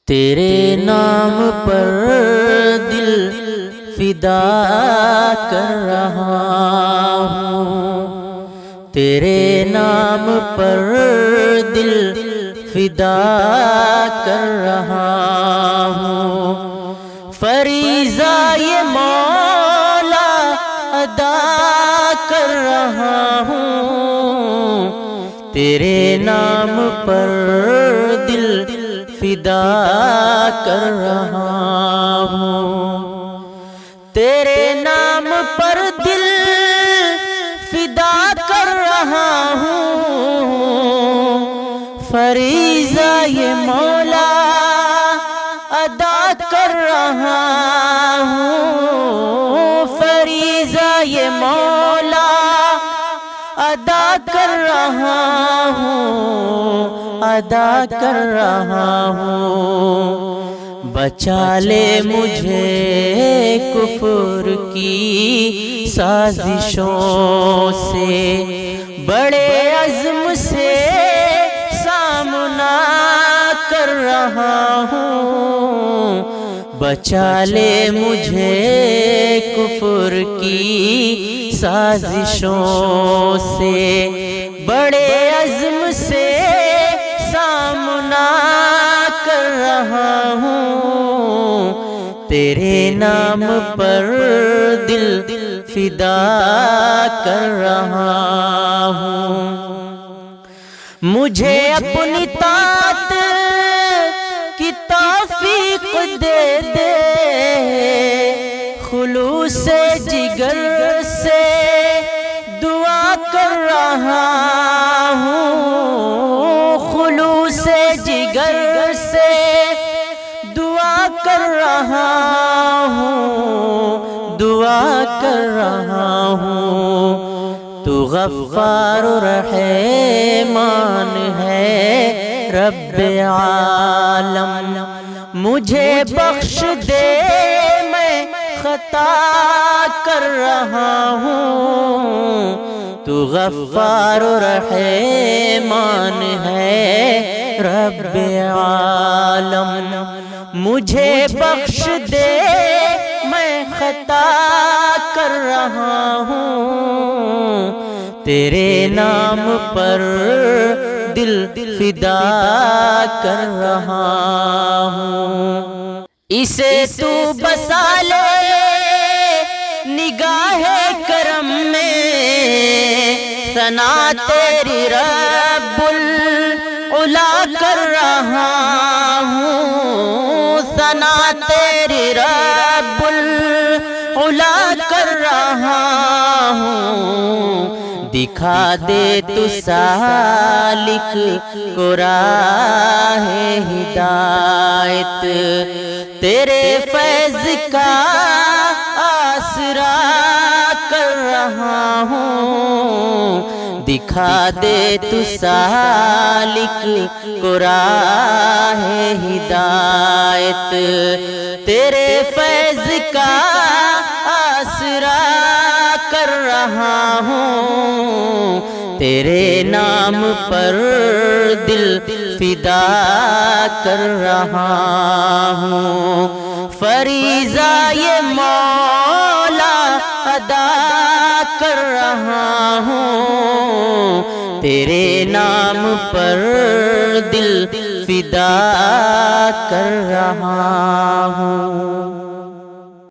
تیرے نام پر دل فدا کر رہا ہوں، تیرے نام پر دل فدا کر رہا ہوں، فریضہ یہ مولا ادا کر رہا ہوں، تیرے نام پر دل فدا کر رہا ہوں، تیرے نام پر دل فدا کر رہا ہوں، فریضہ یہ مولا ادا کر رہا ہوں، فریضہ یہ مولا ادا کر رہا ہوں، ادا کر رہا ہوں، بچا لے مجھے کفر کی سازشوں سے، بڑے عزم سے سامنا کر رہا ہوں، بچا لے مجھے کفر کی سازشوں سے، بڑے عزم سے سامنا کر رہا ہوں، تیرے نام پر دل فدا کر رہا ہوں، مجھے اپنی طاعت کی توفیق دے دے، خلوص جگر سے دعا کر رہا ہوں، خلوص جگر سے دعا کر رہا ہوں، دعا کر رہا ہوں، تو غفار رحمان ہے رب عالم، مجھے بخش دے میں خطا کر رہا ہوں، تو غفار رحمان ہے رب عالم، مجھے بخش دے میں خطا کر رہا ہوں، تیرے نام پر دل فدا کر رہا ہوں، اسے تو بسا لے نگاہ کرم میں، ثنا تیری رب العلا کر رہا ہوں، ثنا تیری رب العلا کر رہا ہوں، دکھا دے تو سالک کو راہ ہدایت، تیرے فیض کا آسرا کر رہا ہوں، دکھا دے تو سالک کو راہ ہدایت، تیرے فیض کا آسرا کر رہا ہوں، تیرے نام پر دل فدا کر رہا ہوں، فریضہ یہ مولا ادا کر رہا ہوں، تیرے نام پر دل فدا کر رہا ہوں۔